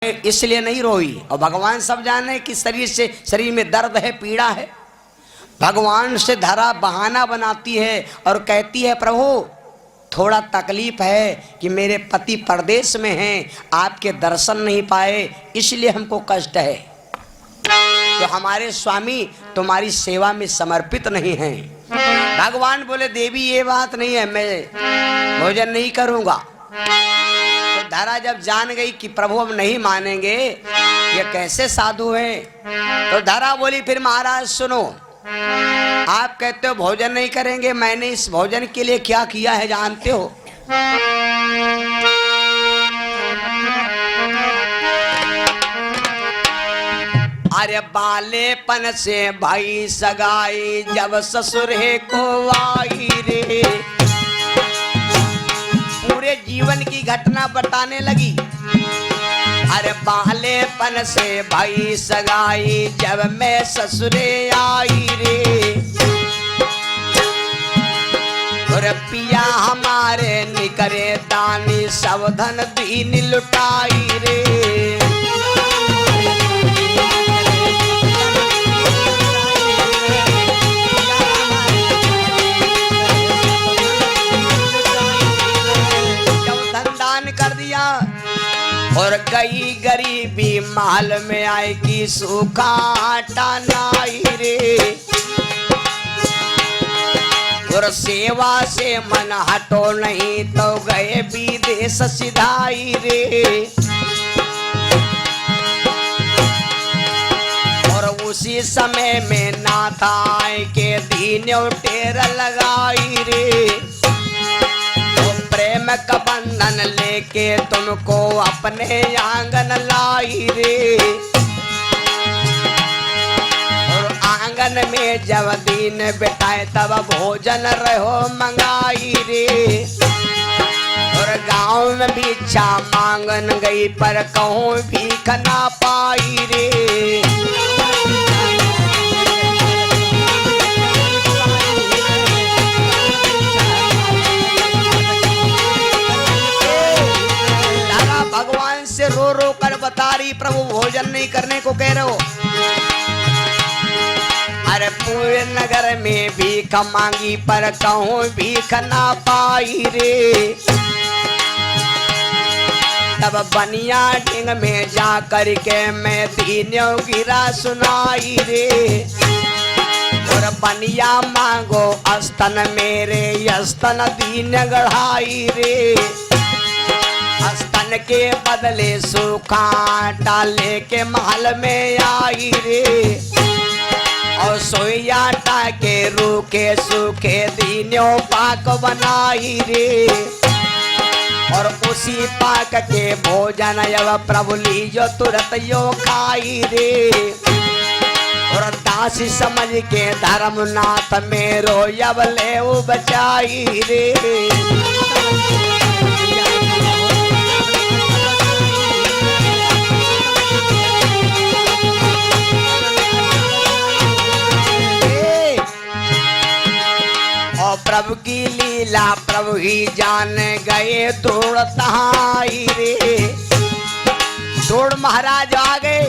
इसलिए नहीं रोई। और भगवान सब जाने कि शरीर में दर्द है, पीड़ा है। भगवान से धरा बहाना बनाती है और कहती है प्रभु थोड़ा तकलीफ है कि मेरे पति परदेश में हैं, आपके दर्शन नहीं पाए, इसलिए हमको कष्ट है। तो हमारे स्वामी तुम्हारी सेवा में समर्पित नहीं हैं। भगवान बोले देवी ये बात नहीं है, मैं भोजन नहीं करूंगा। तो धरा जब जान गई कि प्रभु अब नहीं मानेंगे, ये कैसे साधु हैं, तो धरा बोली फिर महाराज सुनो, आप कहते हो भोजन नहीं करेंगे, मैंने इस भोजन के लिए क्या किया है जानते हो? अरे बालेपन से भाई सगाई जब ससुर को आई रे, पूरे जीवन की घटना बताने लगी। अरे बालेपन से भाई सगाई जब मैं ससुरे आई रे, और पिया हमारे निकरे दानी सब धन दीन लुटाई रे। कर दिया और गई गरीबी महल में आए कि सूखा आटा नाई रे, और सेवा से मन हटो नहीं तो गए विदेश सिधाई रे। और उसी समय में नाथा आए के दीन टेर लगाई रे, प्रेम का बंधन लेके तुमको अपने आंगन लाई रे। और आंगन में जब दिन बिताए तब भोजन रहो मंगाई रे। और गांव में भिक्षा मांगन गई पर कहूँ भीख ना पाई रे। भगवान से रो रो कर बता रही प्रभु भोजन नहीं करने को कह रहे हो। अरे पूरे नगर में भीख मांगी पर कहूँ भीख ना पाई रे। तब बनिया ढिंग में जा कर के मैं दीनों गिरा सुनाई रे। और बनिया मांगो अस्तन मेरे अस्तन दीन गढ़ाई रे। अस्तन के बदले सूखा आटा लेके महल में आई रे। और सोई आटा के रूखे सूखे दीनों पाक बनाई रे। और उसी पाक के भोजन अब प्रभु लीजो तुरंत यो खाई रे। और दासी समझ के धर्मनाथ मेरो अब ले बचाई रे। प्रभु की लीला प्रभु ही जान गए, दौड़ तहाई रे। दौड़ महाराज आ गए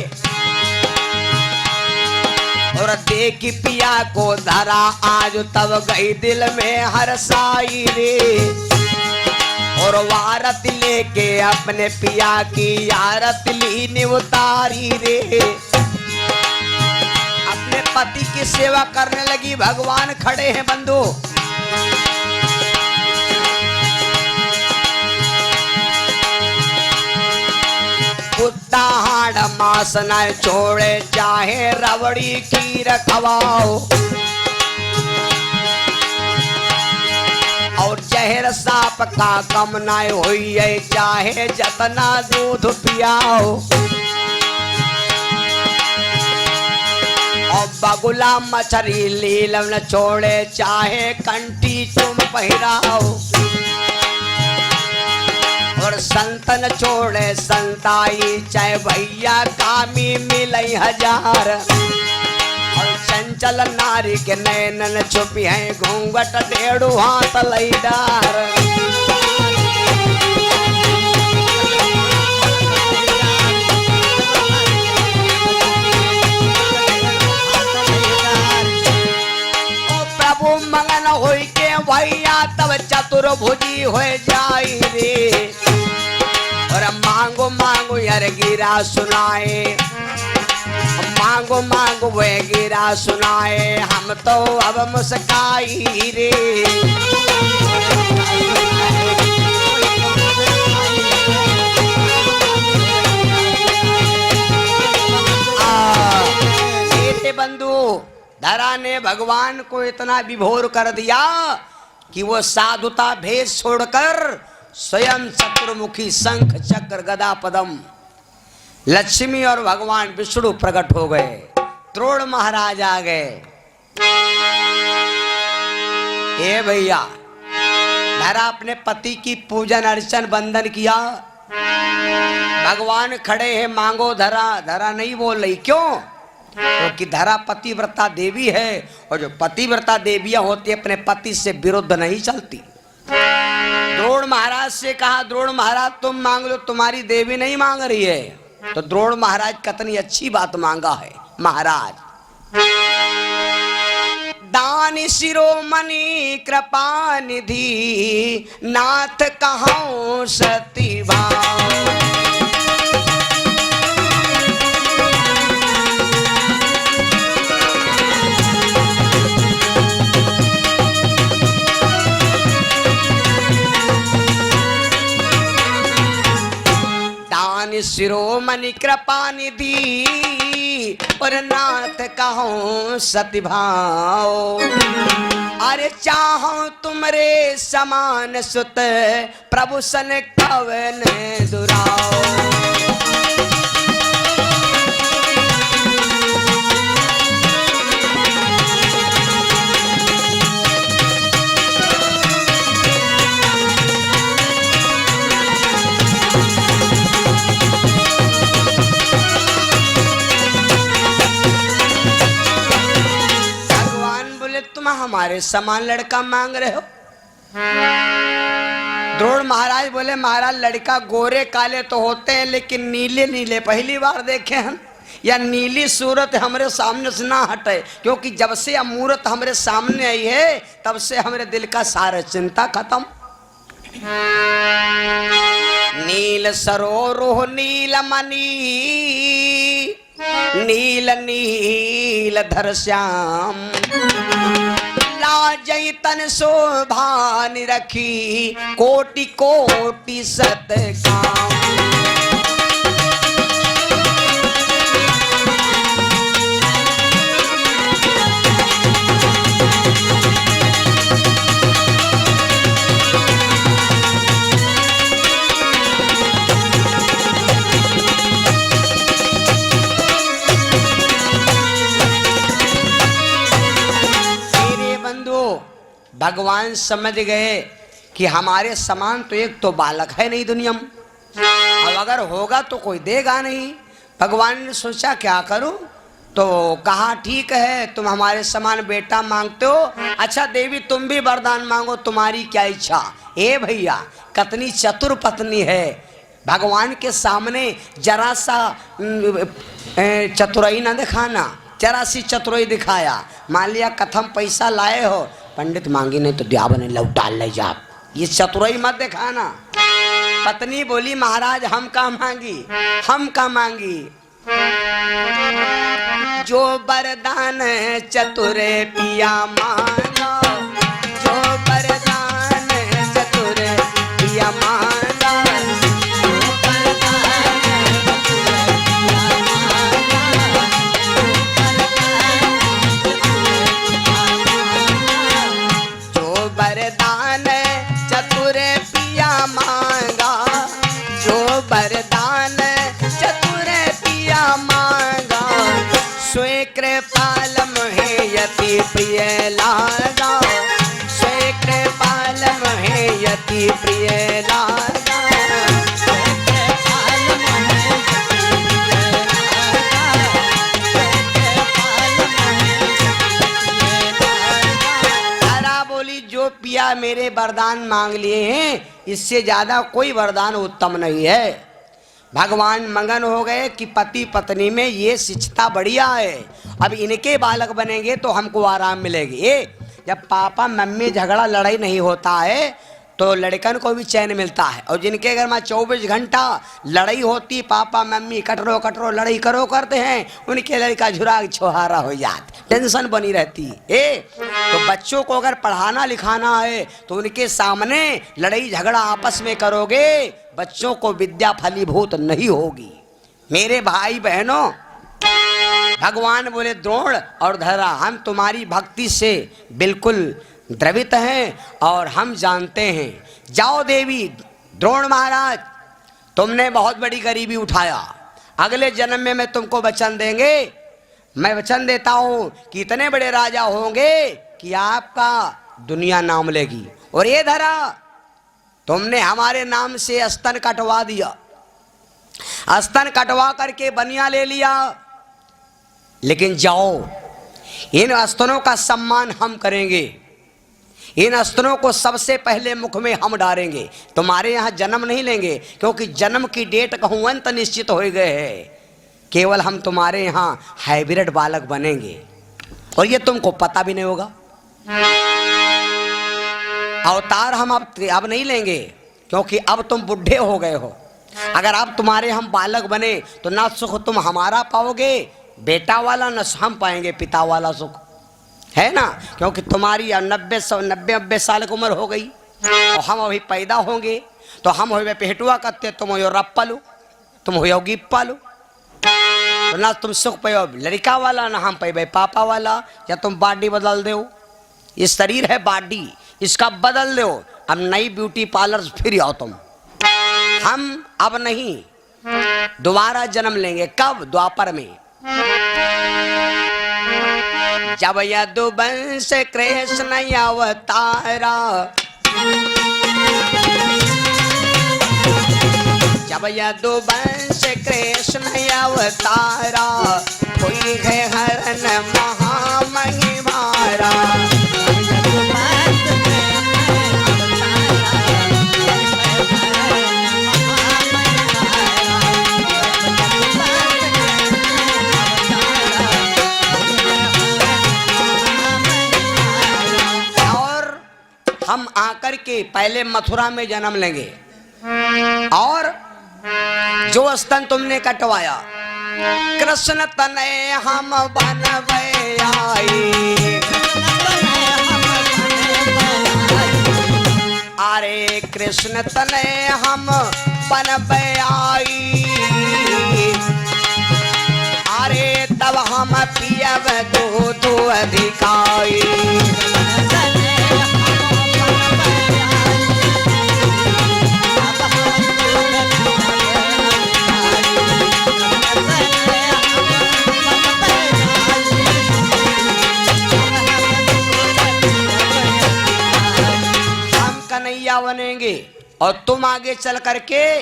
और देख पिया को धरा आज तब गई दिल में हर्षाई रे। और वारत लेके अपने पिया की आरत लीनी उतारी रे। अपने पति की सेवा करने लगी। भगवान खड़े हैं बंधु। कुत्ता हाड़ मांस न छोड़े चाहे रबड़ी खीर खवाओ। और जहर सांप का कम न होई चाहे जतना दूध पियाओ। और बगुला मछली लीलम न छोड़े चाहे कंठी तुम पहिराओ। और संतन छोड़े संताई चाहे भैया कामी मिले हजार। और चंचल नारी के नैनन छुपी है घूंघट डेढ़ू हाथ लईदार। तब चतुर्भुजी हो जाई रे। और मांगो मांगो यार गिरा सुनाए, मांगो मांगो वे गिरा सुनाए, हम तो अब मुस्काई रे। मेरे बंधु, धरा ने भगवान को इतना विभोर कर दिया कि वो साधुता भेष छोड़कर स्वयं चतुर्मुखी शंख चक्र गदा पदम लक्ष्मी और भगवान विष्णु प्रकट हो गए। द्रोण महाराज आ गए। ए भैया, धरा अपने पति की पूजन अर्चन बंदन किया। भगवान खड़े हैं, मांगो धरा। धरा नहीं बोल रही, क्यों? क्योंकि धरा पतिव्रता देवी है, और जो पतिव्रता देवियां होती है अपने पति से विरुद्ध नहीं चलती। द्रोण महाराज से कहा, द्रोण महाराज तुम मांग लो, तुम्हारी देवी नहीं मांग रही है। तो द्रोण महाराज कितनी अच्छी बात मांगा है। महाराज, दान शिरोमणि कृपा निधि नाथ कहूं सती भाव। शिरोमणि कृपा निधि और नाथ कहूं सतिभाव। अरे चाहो तुमरे समान सुत प्रभु सन कवन दुराओ। तुम हमारे समान लड़का मांग रहे हो। द्रोण महाराज बोले, महाराज लड़का गोरे काले तो होते हैं, लेकिन नीले नीले पहली बार देखे हम। या नीली सूरत हमारे सामने से ना हटे, क्योंकि जब से यह मूरत हमारे सामने आई है तब से हमारे दिल का सारा चिंता खत्म। नील सरोरुह नील मणि नील नील धर श्याम। लाजई तन शोभा निरखी कोटि कोटि सत काम। भगवान समझ गए कि हमारे समान तो एक तो बालक है नहीं दुनिया में, अब अगर होगा तो कोई देगा नहीं। भगवान ने सोचा क्या करूं, तो कहा ठीक है तुम हमारे समान बेटा मांगते हो, अच्छा देवी तुम भी वरदान मांगो, तुम्हारी क्या इच्छा। ए भैया, कितनी चतुर पत्नी है। भगवान के सामने जरा सा चतुराई न दिखाना, जरा सी चतुराई दिखाया। मान लिया कथम पैसा लाए हो, पंडित मांगी नहीं तो दियावा ने लौटा ले जा, ये चतुराई मत दिखाना। पत्नी बोली, महाराज हम का मांगी, हम का मांगी। जो वरदान चतुर पिया मांगा, जो वरदान चतुर पिया मांगा। वरदान चतुर पिया मांगा, स्वे कृपाल मोहे यति प्रिय लागा, स्वे कृपाल मोहे यति प्रिय लागा। तारा बोली, जो पिया मेरे वरदान मांग लिए हैं, इससे ज्यादा कोई वरदान उत्तम नहीं है। भगवान मगन हो गए कि पति पत्नी में ये शिक्षता बढ़िया है, अब इनके बालक बनेंगे तो हमको आराम मिलेगी। जब पापा मम्मी झगड़ा लड़ाई नहीं होता है तो लड़कन को भी चैन मिलता है। और जिनके घर में 24 घंटा लड़ाई होती, पापा मम्मी कटरो कटरो लड़ाई करो करते हैं, उनके लड़का झुराग छोहारा हो जाता, टेंशन बनी रहती है। तो बच्चों को अगर पढ़ाना लिखाना है तो उनके सामने लड़ाई झगड़ा आपस में करोगे, बच्चों को विद्या फलीभूत नहीं होगी। मेरे भाई बहनों, भगवान बोले द्रोण और धरा, हम तुम्हारी भक्ति से बिल्कुल द्रवित हैं और हम जानते हैं। जाओ देवी द्रोण महाराज, तुमने बहुत बड़ी गरीबी उठाया, अगले जन्म में मैं तुमको वचन देंगे, मैं वचन देता हूं कि इतने बड़े राजा होंगे कि आपका दुनिया नाम लेगी। और ये धरा, तुमने हमारे नाम से स्तन कटवा दिया, स्तन कटवा करके बनिया ले लिया, लेकिन जाओ इन स्तनों का सम्मान हम करेंगे, इन स्तनों को सबसे पहले मुख में हम डालेंगे। तुम्हारे यहाँ जन्म नहीं लेंगे क्योंकि जन्म की डेट कहूँ अंत निश्चित हो गए है, केवल हम तुम्हारे यहाँ हाइब्रिड बालक बनेंगे और ये तुमको पता भी नहीं होगा। अवतार हम अब नहीं लेंगे क्योंकि अब तुम बुढ़े हो गए हो। अगर अब तुम्हारे हम बालक बने तो ना सुख तुम हमारा पाओगे बेटा वाला, न हम पाएंगे पिता वाला सुख, है ना। क्योंकि तुम्हारी 90 साल की उम्र हो गई और हम अभी पैदा होंगे तो हम हो पेटुआ करते, तुम हो रप्पा लो, तुम हो गिप्पा लो, तो ना तुम सुख पाओ लड़का वाला, ना हम पाए पापा वाला। या तुम बॉडी बदल दो, ये शरीर है बॉडी, इसका बदल दो, अब नई ब्यूटी पार्लर फिर आओ तुम। हम अब नहीं, दोबारा जन्म लेंगे। कब? द्वापर में। जब यदुवंश कृष्ण अवतारा, जब यदुवंश कृष्ण अवतारा, कोई है हरण महामहिमारा। हम आकर के पहले मथुरा में जन्म लेंगे और जो स्तन तुमने कटवाया, कृष्ण तनय हम बनवे आई। अरे कृष्ण तनय हम बनवे आई, अरे तब हम पियब दूध अधिकाई। बनेंगे और तुम आगे चल करके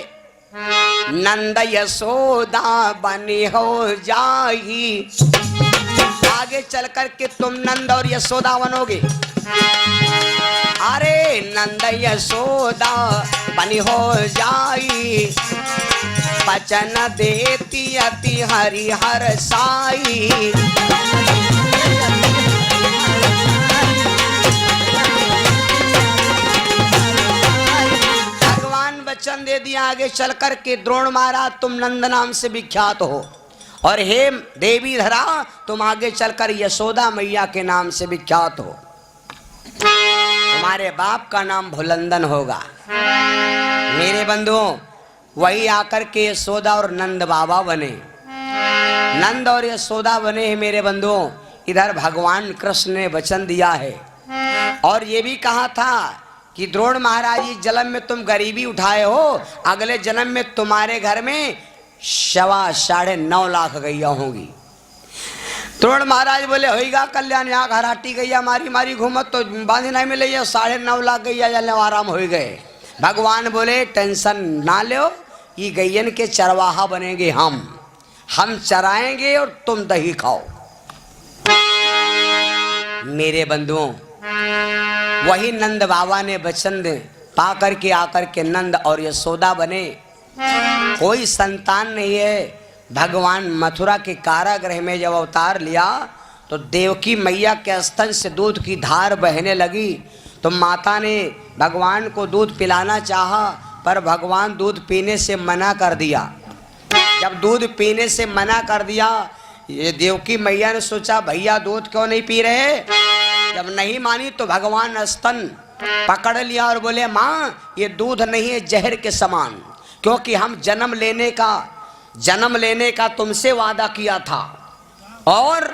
नंद यशोदा बनी हो जाएगी। आगे चल करके तुम नंद और यशोदा बनोगे। अरे नंद यशोदा बनी हो जाई, वचन देती अति हरिहर साई। वचन दे दिया आगे चल कर के, द्रोण महाराज तुम नंद नाम से विख्यात हो, और हे देवी धरा तुम आगे चलकर यशोदा मैया के नाम से विख्यात हो। तुम्हारे बाप का नाम भुलंदन होगा। मेरे बंधुओं, वही आकर के यशोदा और नंद बाबा बने, नंद और यशोदा बने हैं। मेरे बंधुओं, इधर भगवान कृष्ण ने वचन दिया है और ये भी कहा था कि द्रोण महाराज इस जन्म में तुम गरीबी उठाए हो, अगले जन्म में तुम्हारे घर में 9.5 लाख गैया होंगी। द्रोण महाराज बोले होगा कल्याण, यहाँ घराटी गैया मारी मारी घूमत तो बांधी नहीं मिले, 9.5 लाख गैया जल आराम हो गए। भगवान बोले टेंशन ना लो, ये गैयन के चरवाहा बनेंगे हम चराएंगे और तुम दही खाओ। मेरे बंधुओं, वही नंद बाबा ने वचन दे पा करके आकर के नंद और यशोदा बने। कोई संतान नहीं है। भगवान मथुरा के कारागृह में जब अवतार लिया तो देवकी मैया के स्तन से दूध की धार बहने लगी। तो माता ने भगवान को दूध पिलाना चाहा, पर भगवान दूध पीने से मना कर दिया। जब दूध पीने से मना कर दिया, ये देवकी मैया ने सोचा भैया दूध क्यों नहीं पी रहे। जब नहीं मानी तो भगवान स्तन पकड़ लिया और बोले माँ ये दूध नहीं है, जहर के समान, क्योंकि हम जन्म लेने का तुमसे वादा किया था और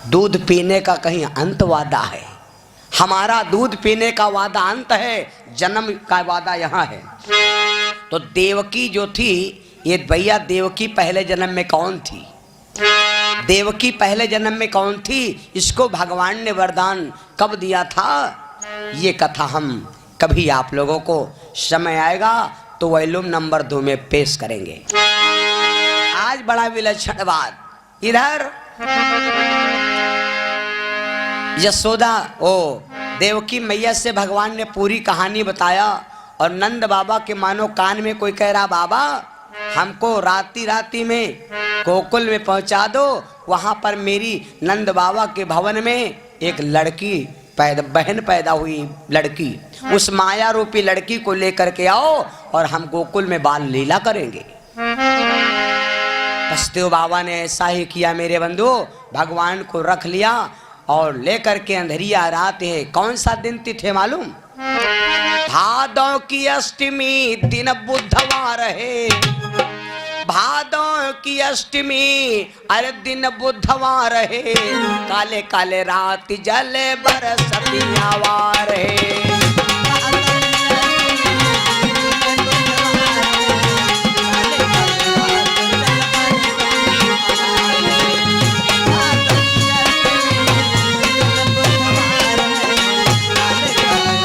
दूध पीने का कहीं अंत वादा है। हमारा दूध पीने का वादा अंत है, जन्म का वादा यहाँ है। तो देवकी जो थी, ये भैया देवकी पहले जन्म में कौन थी? देवकी पहले जन्म में कौन थी? इसको भगवान ने वरदान कब दिया था? ये कथा हम कभी आप लोगों को समय आएगा तो वॉल्यूम नंबर 2 में पेश करेंगे। आज बड़ा विलक्षण बात। इधर यशोदा देवकी मैया से भगवान ने पूरी कहानी बताया और नंद बाबा के मानो कान में कोई कह रहा बाबा हमको राती में गोकुल में पहुंचा दो, वहां पर मेरी नंद बाबा के भवन में एक लड़की बहन पैदा हुई, लड़की, उस माया रूपी लड़की को लेकर के आओ और हम गोकुल में बाल लीला करेंगे। बसदेव बाबा ने ऐसा ही किया मेरे बंधु, भगवान को रख लिया और लेकर के अंधेरिया रात है। कौन सा दिन तिथे मालूम? भादों की अष्टमी दिन बुधवार है, भादों की अष्टमी अरे दिन बुधवार है, काले काले रात जले बरसतियावार है।